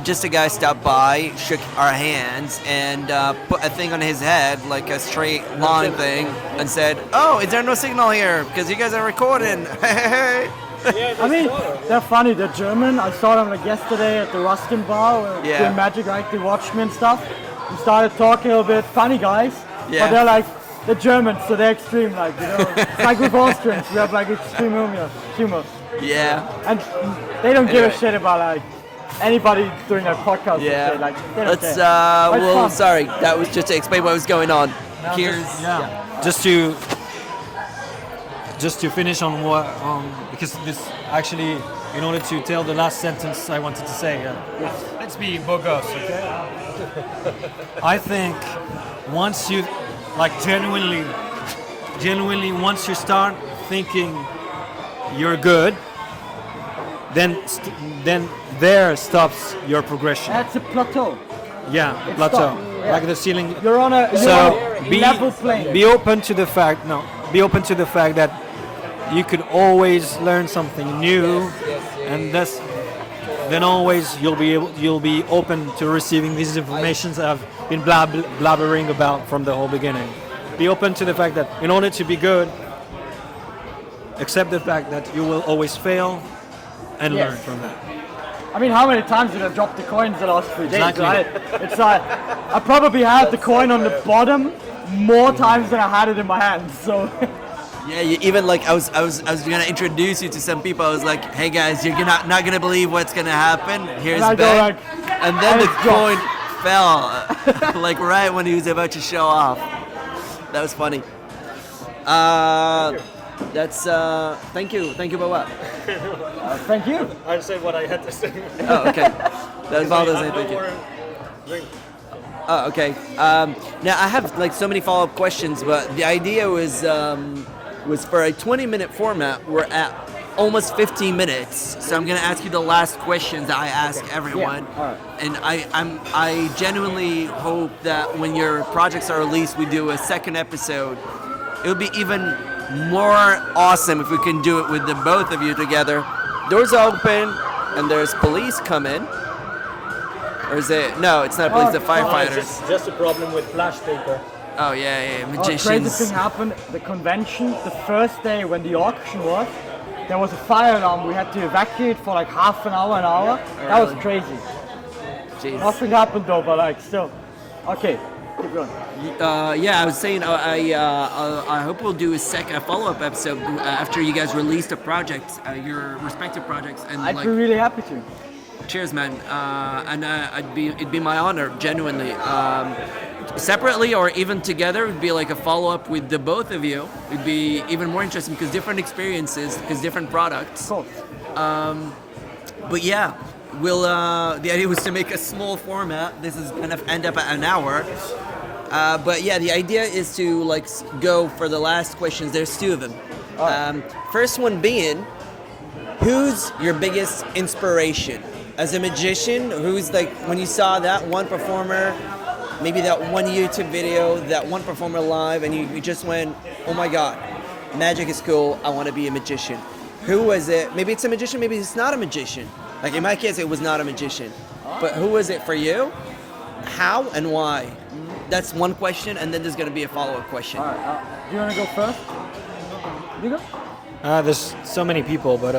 Just a guy stopped by, shook our hands, and put a thing on his head, like a straight line thing, and said, "Oh, is there no signal here? Because you guys are recording." I mean, they're funny. They're German. I saw them like yesterday at the Ruskin bar Yeah. doing magic, like they watched me and stuff. We started talking a little bit. Funny guys, Yeah. but they're Germans, so they're extreme. Like it's like with Austrians, we have like extreme humor, Yeah. and they don't give Anyway. a shit about like anybody doing a podcast. Yeah. And shit. Like they don't Let's. care. But it's Well, fun. sorry. That was just to explain what was going on. Here's. just to finish on what because this actually in order to tell the last sentence I wanted to say let's be bogus, okay? I think once you like genuinely once you start thinking you're good, then there stops your progression. That's a plateau. Yeah, the plateau, stops, yeah. like the ceiling. You're on a level plane. Be open to the fact that you could always learn something new, and then always you'll be open to receiving these informations that I've been blabbering about from the whole beginning. Be open to the fact that in order to be good, accept the fact that you will always fail and Yes. learn from that. I mean, how many times did I drop the coins the last 3 days, Exactly. right? It's like, I probably had the coin on the bottom more times than I had it in my hands, so. Yeah, even like I was gonna introduce you to some people. I was like, "Hey guys, you're not gonna believe what's gonna happen. Here's And I go Ben," like, and then and the it's dropped. coin fell, like right when he was about to show off. That was funny. That's thank you, but what? Thank you. I said what I had to say. Oh, okay. That was all those thank you. Oh, okay. Now I have like so many follow-up questions, but the idea was for a 20-minute format. We're at almost 15 minutes, so I'm gonna ask you the last questions that I ask everyone. Yeah, all right. And I genuinely hope that when your projects are released, we do a second episode. It would be even more awesome if we can do it with the both of you together. Doors open, and there's police coming. Or is it? No, it's not police. The firefighters. Just a problem with flash paper. Oh yeah, Oh, crazy magicians. thing happened. The convention, the first day when the auction was, there was a fire alarm. We had to evacuate for like half an hour, That was really? crazy. Jeez. Nothing happened though, but like still. Okay, keep going. Yeah, I was saying I hope we'll do a follow-up episode after you guys release the projects, your respective projects, and I'd like. be really happy to. Cheers, man. And it'd be my honor, genuinely. Separately or even together, it'd be like a follow-up with the both of you. It'd be even more interesting because different experiences, because different products. Cool. But yeah, we'll. The idea was to make a small format. This is gonna end up at an hour. But yeah, the idea is to like go for the last questions. There's two of them. First one being, who's your biggest inspiration? As a magician, who's like, when you saw that one performer, maybe that one YouTube video, that one performer live, and you just went, oh my God, magic is cool, I want to be a magician. Who was it? Maybe it's a magician, maybe it's not a magician. Like in my case, it was not a magician. But who was it for you? How and why? That's one question, and then there's going to be a follow-up question. All right. Do you want to go first? You go. There's so many people, but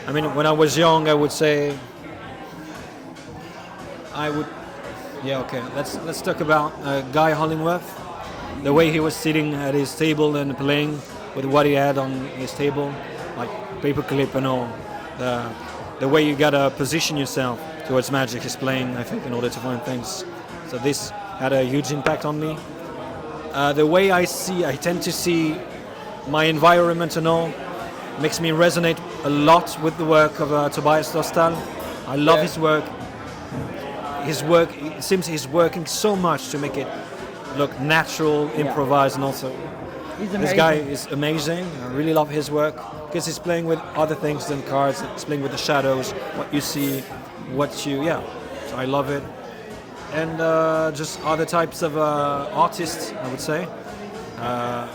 I mean, when I was young, I would say Yeah, okay. Let's talk about Guy Hollingworth. The way he was sitting at his table and playing with what he had on his table, like paperclip and all. The way you gotta position yourself towards magic is playing, I think, in order to find things. So this had a huge impact on me. The way I tend to see my environment and all, makes me resonate a lot with the work of Tobias Dostal. I love his work. It seems he's working so much to make it look natural, improvised, and also He's this amazing. guy is amazing. I really love his work. because he's playing with other things than cards. He's playing with the shadows, what you see, so I love it. And just other types of artists, I would say.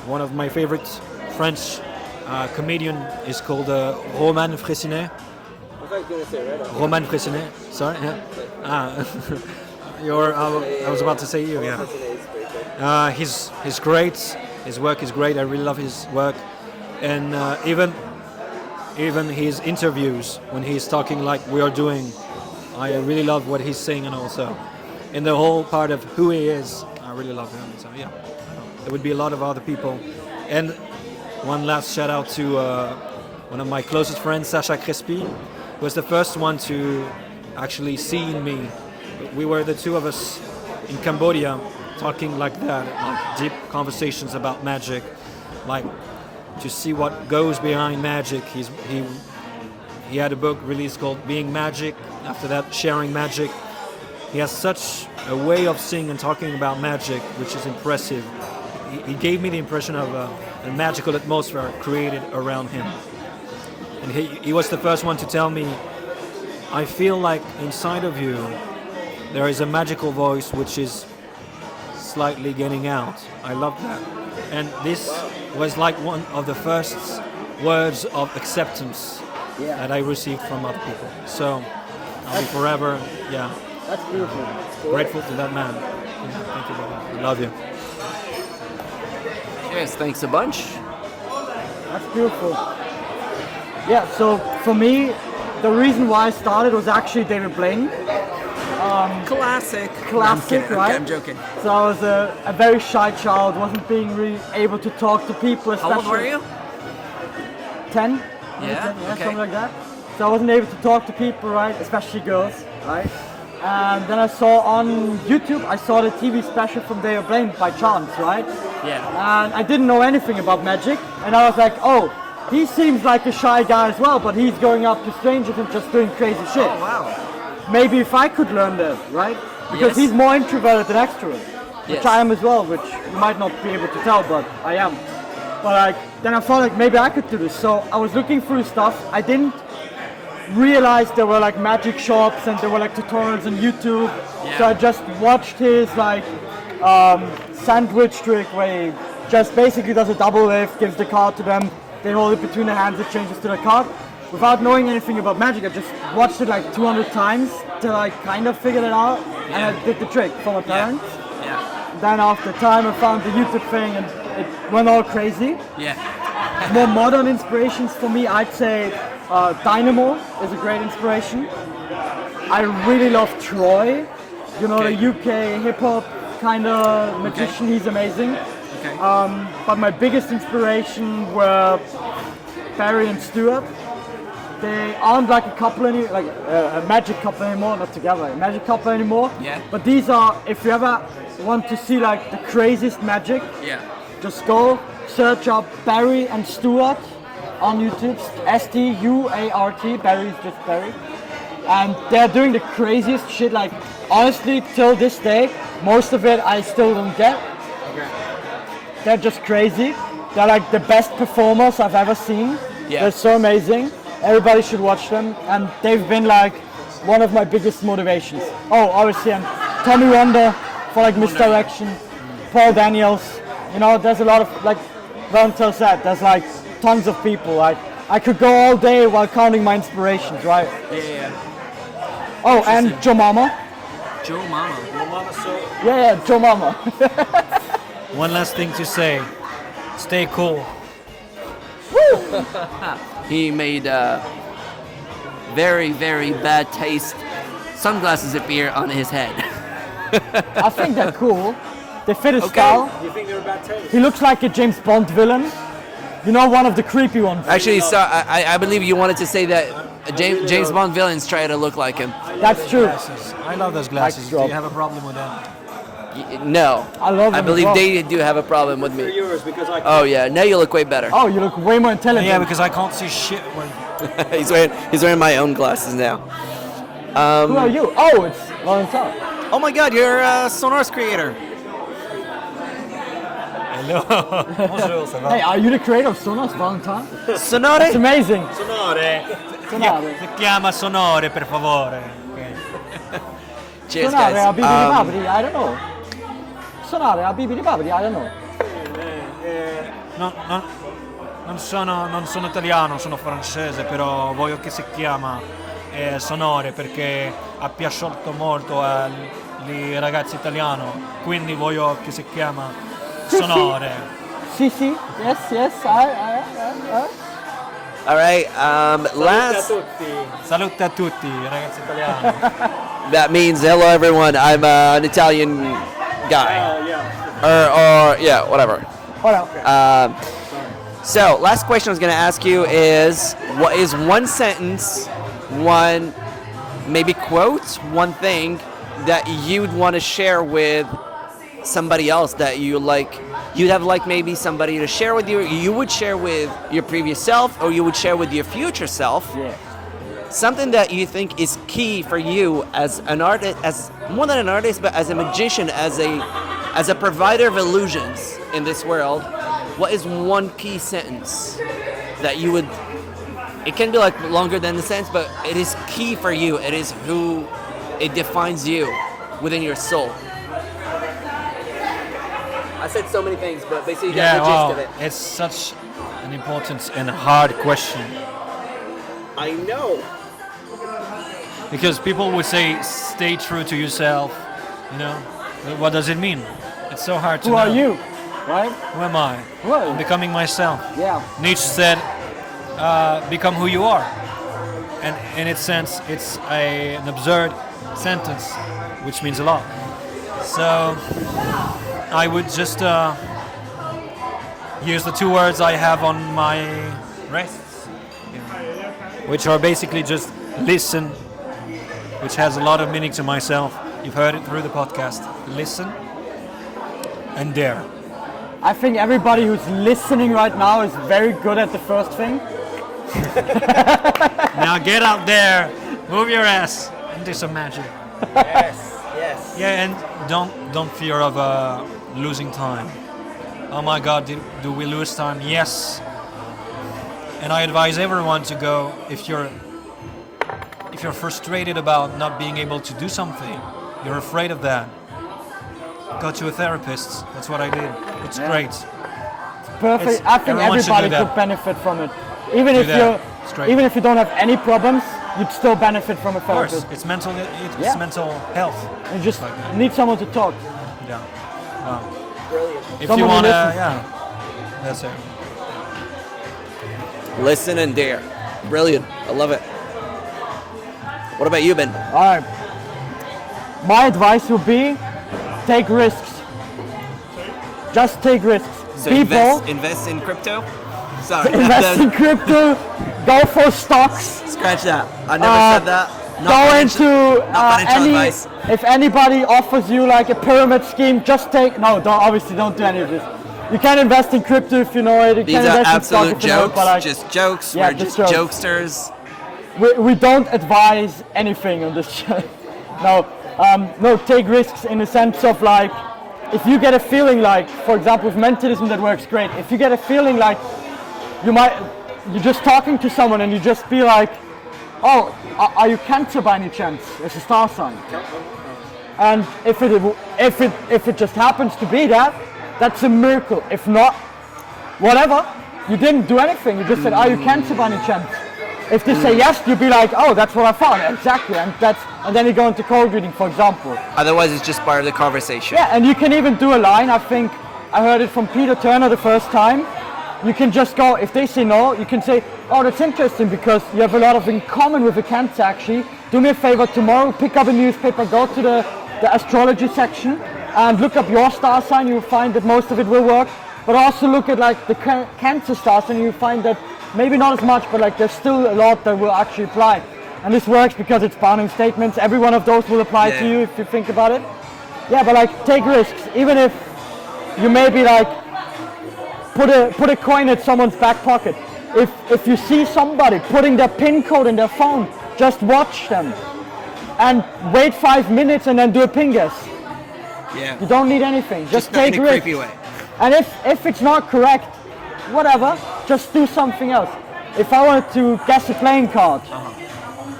One of my favorite French comedian is called Roman Fressinet. Roman Fressinet, sorry. Yeah. I was about to say you, yeah. He's great. His work is great. I really love his work, and even his interviews when he's talking like we are doing, I really love what he's saying, and also in the whole part of who he is, I really love him. So yeah, there would be a lot of other people, and one last shout out to one of my closest friends, Sacha Crespi, who was the first one to actually see me. We were the two of us in Cambodia talking like that, like deep conversations about magic, like to see what goes behind magic. He had a book released called Being Magic, after that Sharing Magic. He has such a way of seeing and talking about magic, which is impressive. He gave me the impression of a magical atmosphere created around him. And he was the first one to tell me, I feel like inside of you there is a magical voice which is slightly getting out. I love that. And this was like one of the first words of acceptance that I received from other people. So I'll be forever, That's beautiful. grateful to that man. Yeah, thank you, brother. I love you. Yes, thanks a bunch. That's beautiful. Yeah, so for me, the reason why I started was actually David Blaine. Classic. Classic, right? I'm joking. So I was a very shy child, wasn't being really able to talk to people, especially... How old were you? 10? Yeah, okay. Something like that. So I wasn't able to talk to people, right? Especially girls, right? And then I saw on YouTube, I saw the TV special from David Blaine by chance, right? Yeah. And I didn't know anything about magic, and I was like, oh, he seems like a shy guy as well, but he's going up to strangers and just doing crazy shit. Oh, wow. Maybe if I could learn that, right? Because Yes. he's more introverted than extrovert, which Yes. I am as well, which you might not be able to tell, but I am. But like, then I thought like maybe I could do this. So I was looking through stuff. I didn't realize there were like magic shops and there were like tutorials on YouTube. Yeah. So I just watched his like sandwich trick where he just basically does a double lift, gives the card to them, they hold it between their hands, it changes to the card. Without knowing anything about magic, I just watched it like 200 times till I kind of figured it out, and I did the trick for my parents. Yeah. Then after time I found the YouTube thing and it went all crazy. Yeah. More modern inspirations for me, I'd say Dynamo is a great inspiration. I really love Troy, you know, Okay. the UK hip-hop kind of magician, he's amazing. Okay. But my biggest inspiration were Barry and Stuart. They aren't like a couple a magic couple anymore, not together, a magic couple anymore. Yeah. But these are, if you ever want to see like the craziest magic, Yeah. just go search up Barry and Stuart on YouTube, Stuart, Barry is just Barry. And they're doing the craziest shit, like honestly till this day, most of it I still don't get. They're just crazy. They're like the best performers I've ever seen. Yeah. They're so amazing. Everybody should watch them, and they've been like one of my biggest motivations. Oh, obviously, and Tommy Wonder for like misdirection, Paul Daniels. You know, there's a lot of, like Valentin said, there's like tons of people. Like I could go all day while counting my inspirations, right? Yeah. Oh, and Joe Mama. Joe Mama. Yeah, Joe Mama. One last thing to say. Stay cool. He made very, very bad taste sunglasses appear on his head. I think they're cool. They fit his style. You think they're a bad taste? He looks like a James Bond villain. You know, one of the creepy ones. Actually, so I believe you wanted to say that James Bond villains try to look like him. That's true. Glasses. I love those glasses. Do drop. you have a problem with that? No. I love them I as believe well. they do have a problem with me. Yours because I Oh yeah, now you look way better. Oh, you look way more intelligent. yeah, because I can't see shit when he's wearing my own glasses now. Who are you? Oh, it's Valentin. Oh my God, you're Sonore's creator. Hello. Bonjour, ça va? Hey, are you the creator of Sonore, Valentin? Sonore? It's amazing. Sonore. Sonore. Si chiama Sonore, per favore. Cheers, Sonare a guys. Bibidi Babidi, I don't know. Sonare a Bibidi Babidi, I don't know. Non sono italiano, sono francese, però voglio che si chiama Sonore perché ha piaciuto molto ai ragazzi italiani, quindi voglio che si chiama Sonore. Sì, sì, yes, All right. Last. Salute a tutti, ragazzi italiani. That means hello, everyone. I'm an Italian guy. Or yeah, whatever. So, last question I was going to ask you is, what is one sentence, one maybe quote, one thing that you'd want to share with somebody else that you like? You'd have like maybe somebody to share with you. You would share with your previous self, or you would share with your future self. Yeah. Something that you think is key for you as an artist, as more than an artist, but as a magician, as a provider of illusions in this world. What is one key sentence that you would? It can be like longer than the sentence, but it is key for you. It is who it defines you within your soul. I said so many things, but basically you got the gist of it. It's such an important and hard question. I know. Because people would say, stay true to yourself, you know? What does it mean? It's so hard to know. Who are you? Right? Who am I? Well, I'm becoming myself. yeah. Nietzsche said, become who you are. And in its sense, it's an absurd sentence, which means a lot. So I would just use the two words I have on my wrists, which are basically just listen, which has a lot of meaning to myself. You've heard it through the podcast. Listen and dare. I think everybody who's listening right now is very good at the first thing. Now get out there, move your ass, and do some magic. Yes. Yeah, and don't fear of losing time. Oh my God, do we lose time? Yes. And I advise everyone to go if you're frustrated about not being able to do something, you're afraid of that. Go to a therapist. That's what I did. It's great. Perfect. It's- I think everyone should everybody do that. could benefit from it. Even Do if that. It's great. even if you don't have any problems, you'd still benefit from a Of course, therapist. it's mental. It's Yeah. mental health. You just like that. need someone to talk. Yeah. Wow. Brilliant. If Someone you who wanna, listens. yeah, that's it. Listen and dare. Brilliant. I love it. What about you, Ben? All right. My advice would be, take risks. Just take risks. So People invest in crypto? Sorry. invest in crypto. Go for stocks. Scratch that. I never said that. Not Go financial- into not financial advice. if anybody offers you like a pyramid scheme, just take. No, obviously don't do any of this. You can invest in crypto if you know it. You These can are invest in stock absolute if you know it, jokes. but like, Just jokes. Yeah, We're just just jokes. jokesters. we don't advise anything on this show. No, take risks in the sense of like, if you get a feeling like, for example, with mentalism that works great. If you get a feeling like you're just talking to someone and you just be like, oh, are you Cancer by any chance? It's a star sign. And if it just happens to be that, that's a miracle. If not, whatever. You didn't do anything. You just said, are you Cancer by any chance? If they say yes, you'd be like, oh, that's what I found. Exactly. And then you go into cold reading, for example. Otherwise, it's just part of the conversation. Yeah, and you can even do a line. I think I heard it from Peter Turner the first time. You can just go, if they say no, you can say, oh, that's interesting because you have a lot of in common with a Cancer actually. Do me a favor tomorrow, pick up a newspaper, go to the astrology section and look up your star sign. You'll find that most of it will work. But also look at like the Cancer star sign and you'll find that maybe not as much, but like there's still a lot that will actually apply. And this works because it's bounding statements. Every one of those will apply to you if you think about it. Yeah, but like take risks. Even if you maybe like put a coin at someone's back pocket. If you see somebody putting their PIN code in their phone, just watch them and wait 5 minutes and then do a PIN guess. Yeah. You don't need anything. Just not in take a risks. creepy way. And if it's not correct, whatever, just do something else. If I wanted to guess a playing card,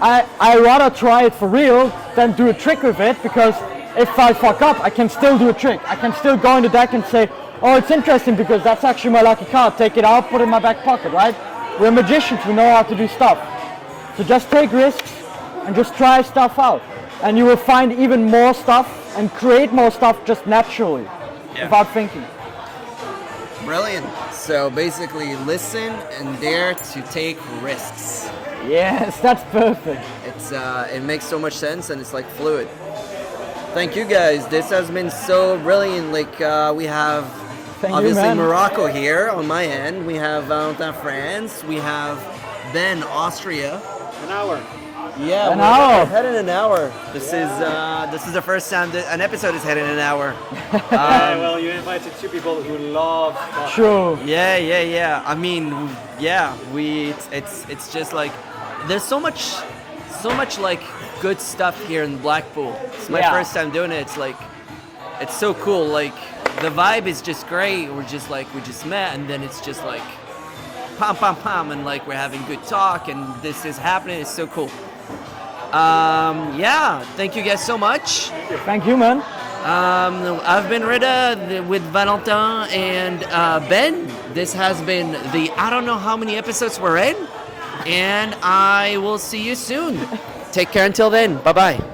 I rather try it for real than do a trick with it, because if I fuck up, I can still do a trick. I can still go in the deck and say, oh, it's interesting because that's actually my lucky card. Take it out, put it in my back pocket, right? We're magicians, we know how to do stuff. So just take risks and just try stuff out. And you will find even more stuff and create more stuff just naturally, without thinking. Brilliant. So basically, listen and dare to take risks. Yes, that's perfect. It makes so much sense, and it's like fluid. Thank you guys. This has been so brilliant. Like we have obviously Morocco here on my end. We have Valentin, France. We have Ben, Austria. An hour. Yeah, An hour. Head in an hour. This is the first time that an episode is head in an hour. Well, you invited two people who love. True. Yeah. I mean, yeah. It's just like there's so much like good stuff here in Blackpool. It's my first time doing it. It's like it's so cool. Like the vibe is just great. We just met, and then it's just like pam, and like we're having good talk, and this is happening. It's so cool. Thank you guys so much. Thank you, man. I've been Rita with Valentin and Ben. This has been I don't know how many episodes we're in, and I will see you soon. Take care until then. Bye-bye.